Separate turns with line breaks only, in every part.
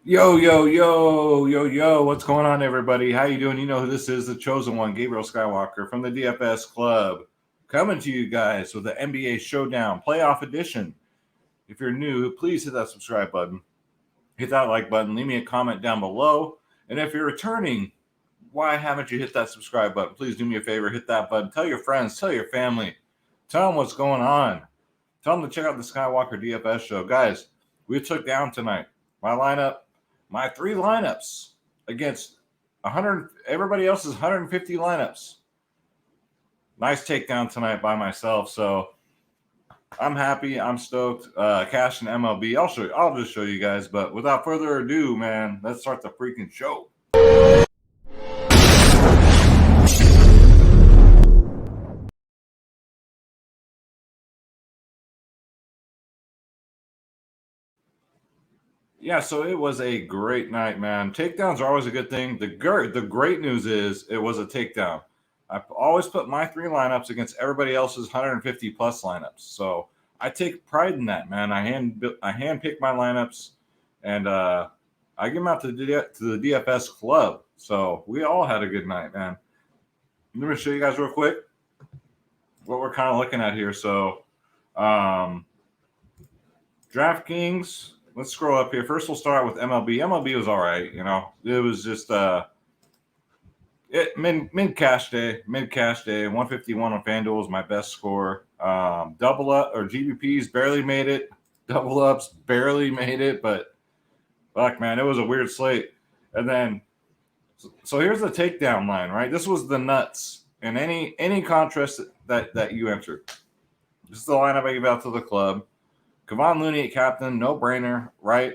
Yo, yo, yo, yo, yo, what's going on, everybody? How you doing? You know who this is, the chosen one, Gabriel Skywalker from the DFS Club, coming to you guys with the NBA Showdown Playoff Edition. If you're new, please hit that subscribe button, hit that like button, leave me a comment down below. And if you're returning, why haven't you hit that subscribe button? Please do me a favor, hit that button. Tell your friends, tell your family, tell them what's going on. Tell them to check out the Skywalker DFS show. Guys, we took down tonight. My three lineups against 100, everybody else's 150 lineups. Nice takedown tonight by myself. So I'm happy. I'm stoked. Cash and MLB. I'll just show you guys. But without further ado, man, let's start the freaking show. Yeah, so it was a great night, man. Takedowns are always a good thing. The great news is it was a takedown. I always put my three lineups against everybody else's 150 plus lineups. So I take pride in that, man. I hand pick my lineups, and I give them out to the DFS club. So we all had a good night, man. Let me show you guys real quick what we're kind of looking at here. So DraftKings. Let's scroll up here. First, we'll start with MLB. MLB was all right. You know, it was just mid cash day. 151 on FanDuel was my best score. Double up or GBPs barely made it. Double ups barely made it. But fuck, man, it was a weird slate. And then, so here's the takedown line, right? This was the nuts in any contrast that you entered. This is the lineup I give out to the club. Kevon Looney at captain, no brainer, right?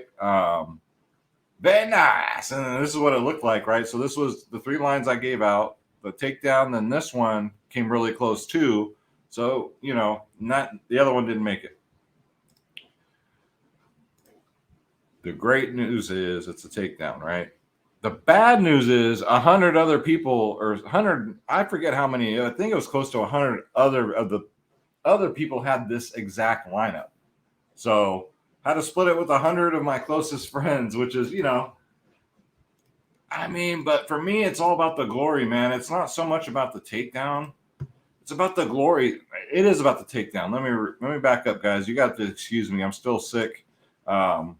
Very nice. And this is what it looked like, right? So this was the three lines I gave out. The takedown, then this one came really close too. So, you know, not the other one didn't make it. The great news is it's a takedown, right? The bad news is 100 other people, or 100, I forget how many, I think it was close to 100 other people had this exact lineup. So had to split it with 100 of my closest friends, which is, you know, I mean, but for me, it's all about the glory, man. It's not so much about the takedown. It's about the glory. It is about the takedown. Let me back up, guys. You got to excuse me. I'm still sick. Now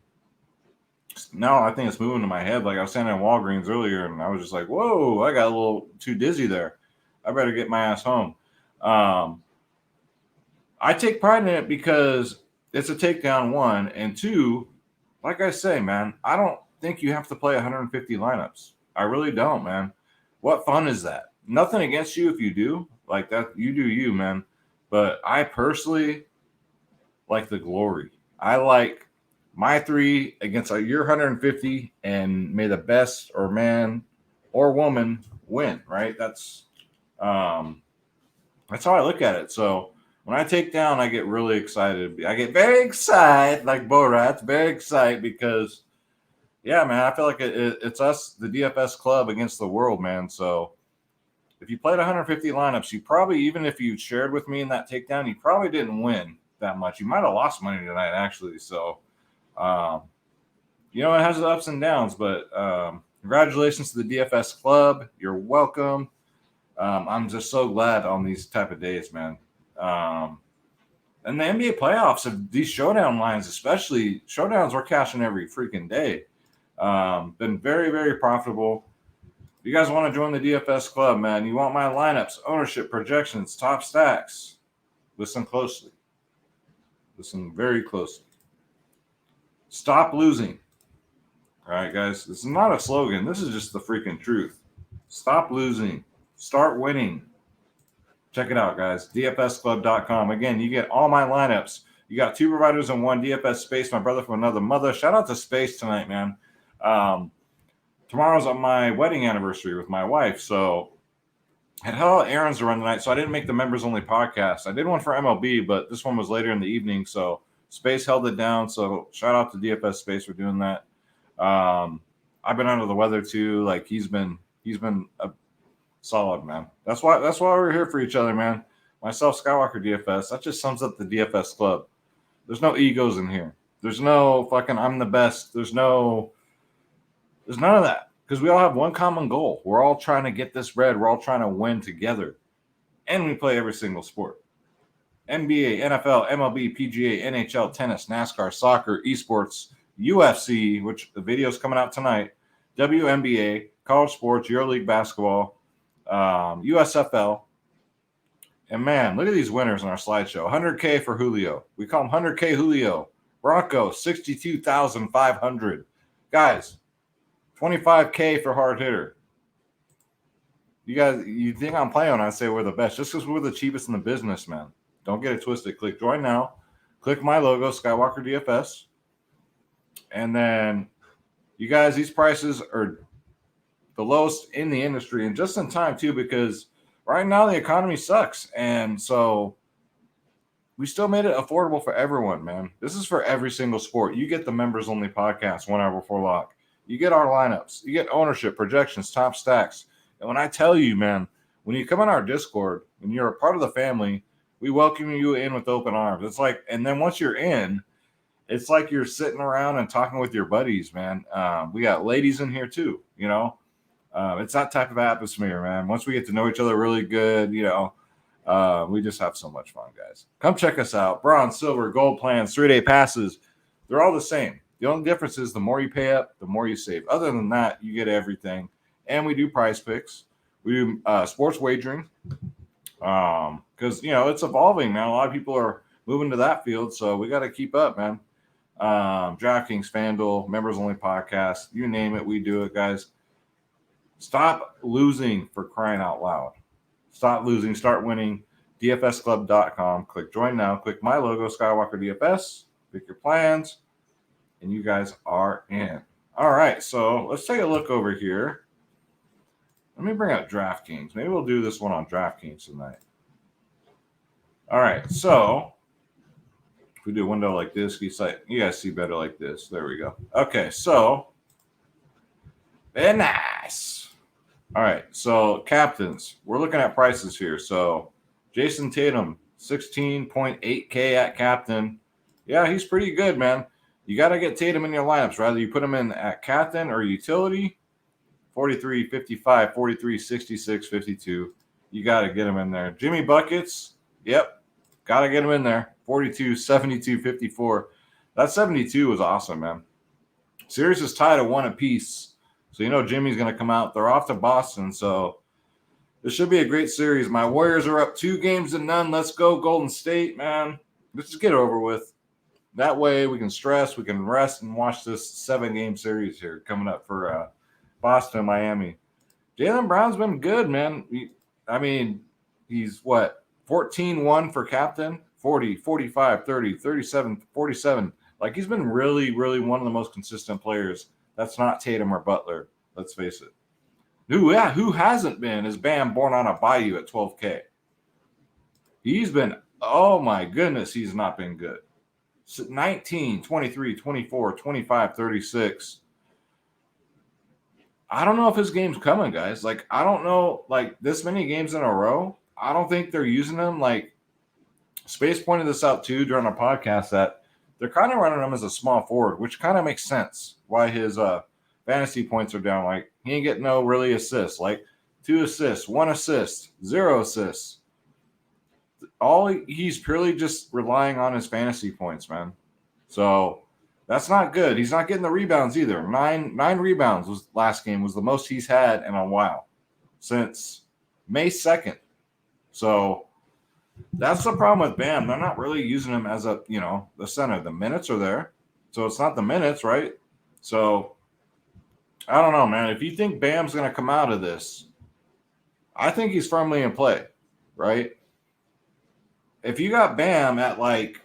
I think it's moving to my head. Like I was standing in Walgreens earlier, and I was just like, "Whoa!" I got a little too dizzy there. I better get my ass home. I take pride in it because it's a takedown, one, and two, like I say, man, I don't think you have to play 150 lineups. I really don't, man. What fun is that? Nothing against you if you do. Like that, you do you, man. But I personally like the glory. I like my three against your 150, and may the best or man or woman win, right? That's how I look at it. So when I take down, I get really excited. I get very excited, like Borat, very excited because, yeah, man, I feel like it's us, the DFS club, against the world, man. So if you played 150 lineups, you probably, even if you shared with me in that takedown, you probably didn't win that much. You might have lost money tonight, actually. So, you know, it has its ups and downs, but congratulations to the DFS club. You're welcome. I'm just so glad on these type of days, man. And the NBA playoffs of these showdown lines, especially showdowns, we're cashing every freaking day. Been very, very profitable. If you guys want to join the DFS club, man, you want my lineups, ownership, projections, top stacks, listen closely. Listen very closely. Stop losing. All right, guys, this is not a slogan. This is just the freaking truth. Stop losing. Start winning. Check it out, guys. DFSclub.com. Again, you get all my lineups. You got two providers in one. DFS Space, my brother from another mother. Shout out to Space tonight, man. Tomorrow's on my wedding anniversary with my wife. So I had hell errands to run tonight, so I didn't make the members only podcast. I did one for MLB, but this one was later in the evening. So Space held it down. So shout out to DFS Space for doing that. I've been under the weather too. Like he's been a solid, man. That's why we're here for each other, man. Myself, Skywalker DFS. That just sums up the DFS club. There's no egos in here. There's no fucking I'm the best. There's no There's none of that because we all have one common goal. We're all trying to get this bread. We're all trying to win together. And we play every single sport. NBA, NFL, MLB, PGA, NHL, tennis, NASCAR, soccer, esports, UFC, which the video is coming out tonight, WNBA, college sports, EuroLeague basketball, USFL. And man, look at these winners in our slideshow. 100K for Julio. We call him 100K Julio. Broncos, 62,500. Guys, 25K for hard hitter. You guys, you think I'm playing when I say we're the best just because we're the cheapest in the business, man. Don't get it twisted. Click join now. Click my logo, Skywalker DFS. And then you guys, these prices are the lowest in the industry and just in time too, because right now the economy sucks. And so we still made it affordable for everyone, man. This is for every single sport. You get the members only podcast 1 hour before lock. You get our lineups. You get ownership, projections, top stacks. And when I tell you, man, when you come on our Discord, when you're a part of the family, we welcome you in with open arms. It's like, and then once you're in, it's like you're sitting around and talking with your buddies, man. We got ladies in here too, you know. It's that type of atmosphere, man. Once we get to know each other really good, you know, we just have so much fun, guys. Come check us out. Bronze, silver, gold plans, 3-day passes. They're all the same. The only difference is the more you pay up, the more you save. Other than that, you get everything. And we do prize picks. We do sports wagering. Because, you know, it's evolving, man. A lot of people are moving to that field, so we got to keep up, man. DraftKings, FanDuel, members only podcast, you name it, we do it, guys. Stop losing, for crying out loud. Stop losing, start winning. DFSclub.com. Click join now. Click my logo, Skywalker DFS. Pick your plans, and you guys are in. All right, so let's take a look over here. Let me bring out DraftKings. Maybe we'll do this one on DraftKings tonight. All right, so if we do a window like this, you guys see better like this. There we go. Okay, so very nice. All right, so captains, we're looking at prices here. So Jason Tatum, 16.8K at captain. Yeah, he's pretty good, man. You got to get Tatum in your lineups. Rather you put him in at captain or utility. 43, 55, 43, 66, 52. You got to get him in there. Jimmy Buckets, yep, got to get him in there. 42, 72, 54. That 72 was awesome, man. Series is tied at 1 apiece. So, you know, Jimmy's going to come out. They're off to Boston, so this should be a great series. My Warriors are up 2-0. Let's go, Golden State, man. Let's just get it over with. That way we can stress, we can rest, and watch this 7-game series here coming up for Boston, Miami. Jaylen Brown's been good, man. He's what? 14-1 for captain, 40, 45, 30, 37, 47. Like, he's been really, really one of the most consistent players. That's not Tatum or Butler. Let's face it. Who hasn't been is Bam born on a bayou at 12K. He's been, oh my goodness, he's not been good. 19, 23, 24, 25, 36. I don't know if his game's coming, guys. Like, I don't know, like, this many games in a row, I don't think they're using him. Like, Space pointed this out, too, during a podcast, that they're kind of running him as a small forward, which kind of makes sense why his fantasy points are down. Like, he ain't getting no really assists. Like, 2 assists, 1 assist, 0 assists. He's purely just relying on his fantasy points, man. So that's not good. He's not getting the rebounds either. Nine rebounds was last game, was the most he's had in a while since May 2nd. So that's the problem with Bam. They're not really using him as the center. The minutes are there. So it's not the minutes, right? So I don't know, man. If you think Bam's going to come out of this, I think he's firmly in play, right? If you got Bam at like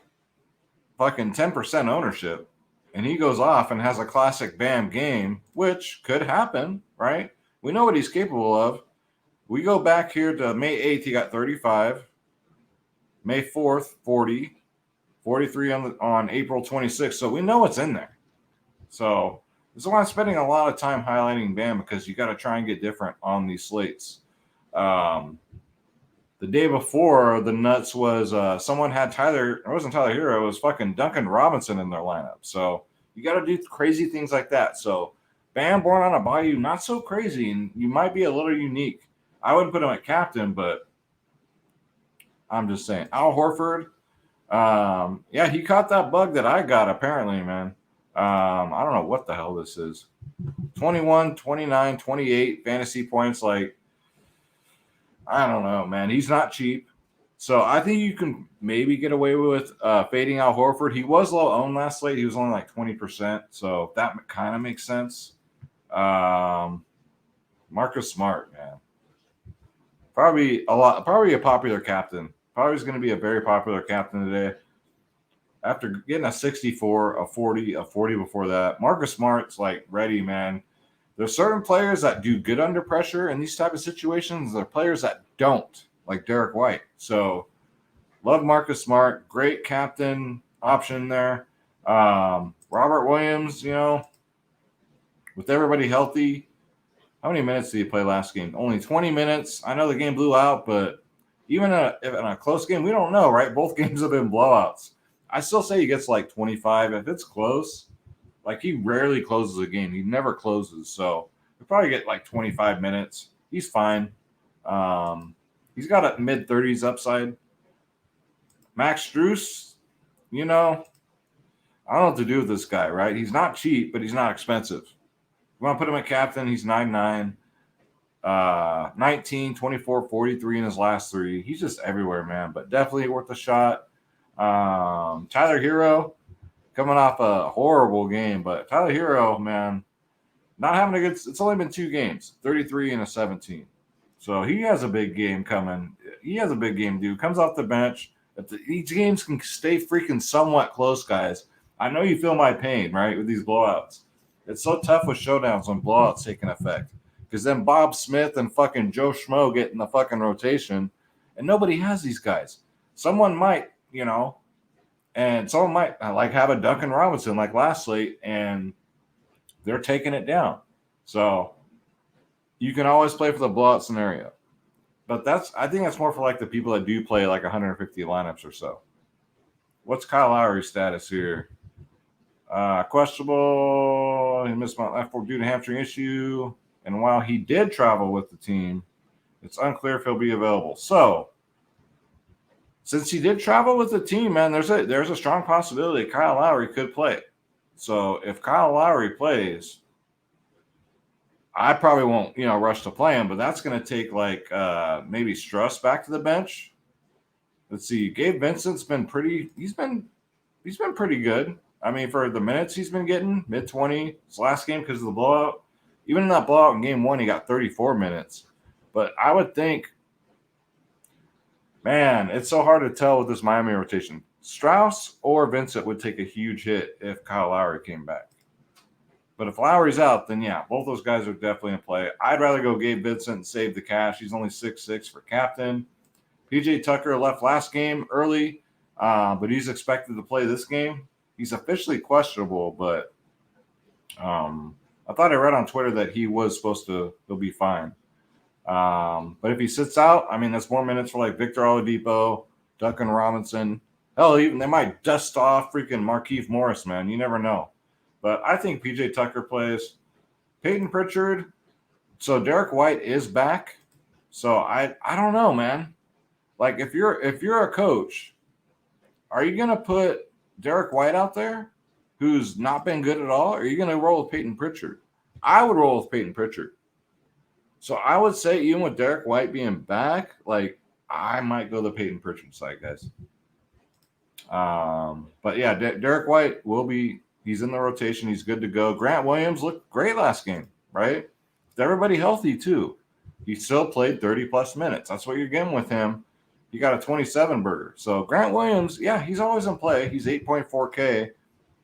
fucking 10% ownership and he goes off and has a classic Bam game, which could happen, right? We know what he's capable of. We go back here to May 8th, he got 35. May 4th, 40. 43 on April 26th. So we know what's in there. So this is why I'm spending a lot of time highlighting Bam, because you got to try and get different on these slates. The day before, the nuts was someone had it wasn't Tyler Hero, it was fucking Duncan Robinson in their lineup. So you got to do crazy things like that. So Bam born on a bayou, not so crazy, and you might be a little unique. I wouldn't put him at captain, but I'm just saying. Al Horford, yeah, he caught that bug that I got, apparently, man. I don't know what the hell this is. 21, 29, 28 fantasy points. Like, I don't know, man. He's not cheap. So I think you can maybe get away with fading Al Horford. He was low owned last slate. He was only like 20%. So that kind of makes sense. Marcus Smart, man. Probably a popular captain. Probably is going to be a very popular captain today. After getting a 64, a 40, a 40 before that, Marcus Smart's like ready, man. There's certain players that do good under pressure in these type of situations. There are players that don't, like Derek White. So love Marcus Smart. Great captain option there. Robert Williams, with everybody healthy, how many minutes did he play last game? Only 20 minutes. I know the game blew out, but even in a close game, we don't know, right? Both games have been blowouts. I still say he gets like 25. If it's close, like he rarely closes a game. He never closes. So he'll probably get like 25 minutes. He's fine. He's got a mid-30s upside. Max Strus, I don't know what to do with this guy, right? He's not cheap, but he's not expensive. You want to put him at captain, he's 9'9", 19, 24, 43 in his last three. He's just everywhere, man, but definitely worth a shot. Tyler Hero, coming off a horrible game, but Tyler Hero, man, not having a good – it's only been 2 games, 33 and a 17. So he has a big game coming. He has a big game, dude. Comes off the bench. These games can stay freaking somewhat close, guys. I know you feel my pain, right, with these blowouts. It's so tough with showdowns when blowouts taking effect. Because then Bob Smith and fucking Joe Schmo get in the fucking rotation, and nobody has these guys. Someone might, and someone might like have a Duncan Robinson like last slate, and they're taking it down. So you can always play for the blowout scenario. But I think that's more for like the people that do play like 150 lineups or so. What's Kyle Lowry's status here? Questionable. He missed my left fork due to hamstring issue. And while he did travel with the team, it's unclear if he'll be available. So, since he did travel with the team, man, there's a strong possibility Kyle Lowry could play. So, if Kyle Lowry plays, I probably won't, rush to play him, but that's going to take like maybe Struss back to the bench. Let's see. Gabe Vincent's been he's been pretty good. I mean, for the minutes he's been getting, mid-20. His last game because of the blowout. Even in that blowout in game 1, he got 34 minutes. But I would think, man, it's so hard to tell with this Miami rotation. Strauss or Vincent would take a huge hit if Kyle Lowry came back. But if Lowry's out, then yeah, both those guys are definitely in play. I'd rather go Gabe Vincent and save the cash. He's only 6'6" for captain. PJ Tucker left last game early, but he's expected to play this game. He's officially questionable, but I thought I read on Twitter that he was supposed to he'll be fine. But if he sits out, I mean, that's more minutes for like Victor Oladipo, Duncan Robinson. Hell, even they might dust off freaking Markieff Morris, man. You never know. But I think PJ Tucker plays. Peyton Pritchard. So Derek White is back. So I don't know, man. Like if you're a coach, are you gonna put Derek White out there, who's not been good at all? Or are you gonna roll with Peyton Pritchard? I would roll with Peyton Pritchard. So I would say even with Derek White being back, like I might go the Peyton Pritchard side, guys. But yeah, Derek White he's in the rotation. He's good to go. Grant Williams looked great last game, right? With everybody healthy too. He still played 30-plus minutes. That's what you're getting with him. He got a 27 burger. So Grant Williams, yeah, he's always in play. He's 8.4K.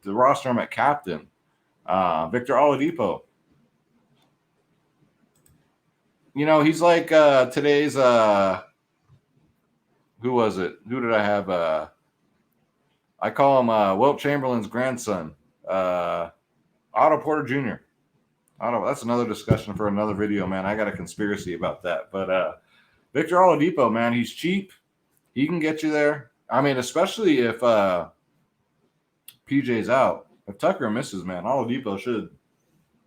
The roster him at captain. Victor Oladipo. He's like today's who was it? Who did I have? I call him Wilt Chamberlain's grandson. Otto Porter Jr. That's another discussion for another video, man. I got a conspiracy about that. But Victor Oladipo, man, he's cheap. He can get you there. I mean, especially if PJ's out. If Tucker misses, man, Oladipo should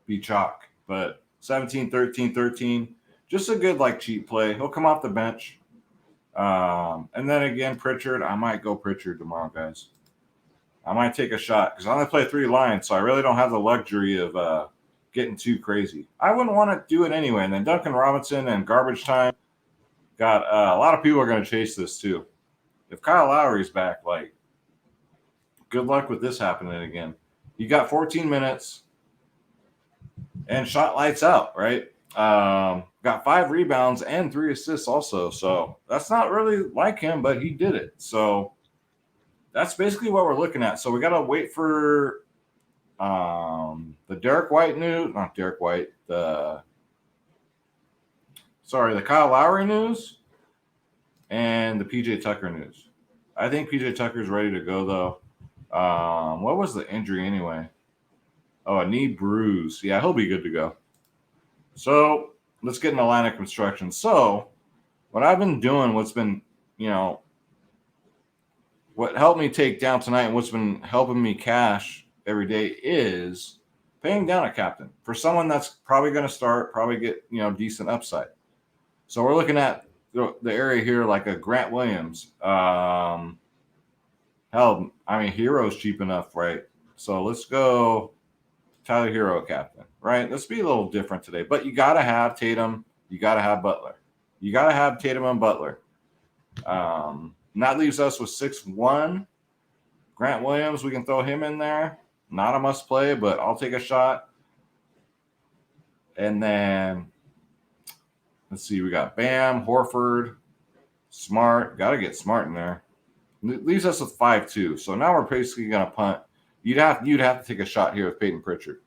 be chalk. But 17, 13, 13, just a good like cheap play. He'll come off the bench. And then again, Pritchard. I might go Pritchard tomorrow, guys. I might take a shot because I only play 3 lines, so I really don't have the luxury of getting too crazy. I wouldn't want to do it anyway. And then Duncan Robinson and garbage time. Got a lot of people are going to chase this too. If Kyle Lowry's back, like, good luck with this happening again. You got 14 minutes and shot lights out, right? Got 5 rebounds and 3 assists also. So that's not really like him, but he did it. So that's basically what we're looking at. So we got to wait for the Derek White news, not Derek White, the Kyle Lowry news and the PJ Tucker news. I think PJ Tucker's ready to go, though. What was the injury anyway? Oh, a knee bruise. Yeah, he'll be good to go. So let's get into line of construction. So what I've been doing, what's been, what helped me take down tonight and what's been helping me cash every day is paying down a captain for someone that's probably going to start, probably get, decent upside. So we're looking at the area here like a Grant Williams. Hell, I mean, Hero's cheap enough, right? So let's go Tyler Hero captain, right? Let's be a little different today. But you got to have Tatum. You got to have Butler. You got to have Tatum and Butler. That leaves us with 6-1. Grant Williams, we can throw him in there. Not a must play, but I'll take a shot. And then let's see, we got Bam, Horford, Smart. Got to get Smart in there. It leaves us with 5-2. So now we're basically going to punt. You'd have to take a shot here with Peyton Pritchard.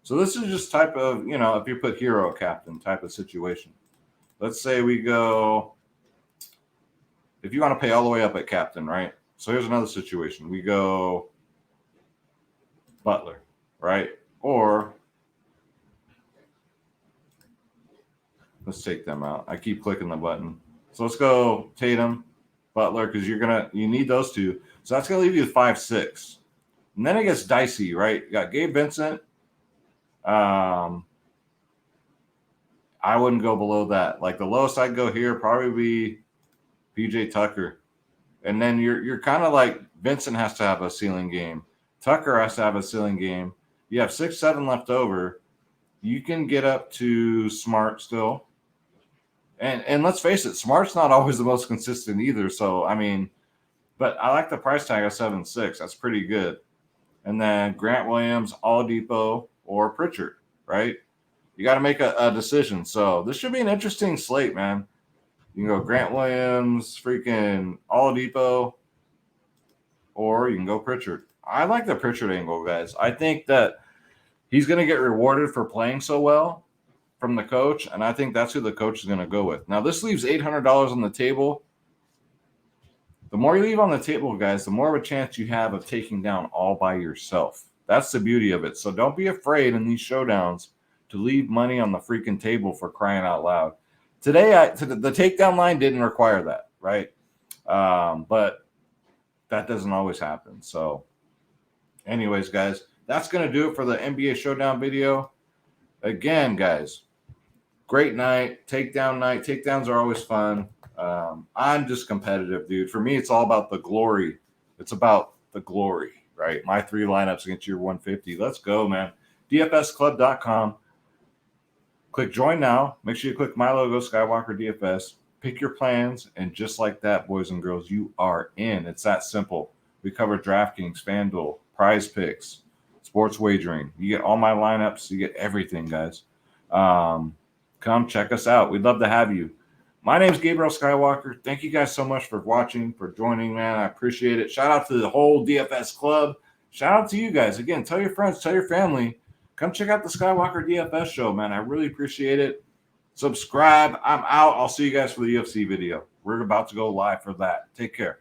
So this is just type of, if you put Hero captain type of situation. Let's say we go, if you want to pay all the way up at captain, right? So here's another situation. We go Butler, right? Or let's take them out. I keep clicking the button. So let's go Tatum, Butler, because you need those two. So that's going to leave you with 5-6. And then it gets dicey, right? You got Gabe Vincent. I wouldn't go below that. Like the lowest I'd go here probably be PJ Tucker. And then you're kind of like Vincent has to have a ceiling game. Tucker has to have a ceiling game. You have 6-7 left over. You can get up to Smart still. And let's face it, Smart's not always the most consistent either. So, I mean, but I like the price tag of 7-6. That's pretty good. And then Grant Williams, Oladipo, or Pritchard, right? You got to make a decision. So this should be an interesting slate, man. You can go Grant Williams, freaking Oladipo, or you can go Pritchard. I like the Pritchard angle, guys. I think that he's going to get rewarded for playing so well from the coach, and I think that's who the coach is going to go with. Now, this leaves $800 on the table. The more you leave on the table, guys, the more of a chance you have of taking down all by yourself. That's the beauty of it. So don't be afraid in these showdowns to leave money on the freaking table for crying out loud. Today, the takedown line didn't require that, right? But that doesn't always happen. So anyways, guys, that's going to do it for the NBA Showdown video. Again, guys, great night, takedown night. Takedowns are always fun. I'm just competitive, dude. For me, it's all about the glory. It's about the glory, right? My 3 lineups against your 150. Let's go, man. DFSclub.com. Click join now. Make sure you click my logo, Skywalker DFS. Pick your plans, and just like that, boys and girls, you are in. It's that simple. We cover DraftKings, Fanduel, Prize Picks, sports wagering. You get all my lineups. You get everything, guys. Come check us out. We'd love to have you. My name's Gabriel Skywalker. Thank you guys so much for watching, for joining, man. I appreciate it. Shout out to the whole DFS club. Shout out to you guys. Again, tell your friends, tell your family. Come check out the Skywalker DFS show, man. I really appreciate it. Subscribe. I'm out. I'll see you guys for the UFC video. We're about to go live for that. Take care.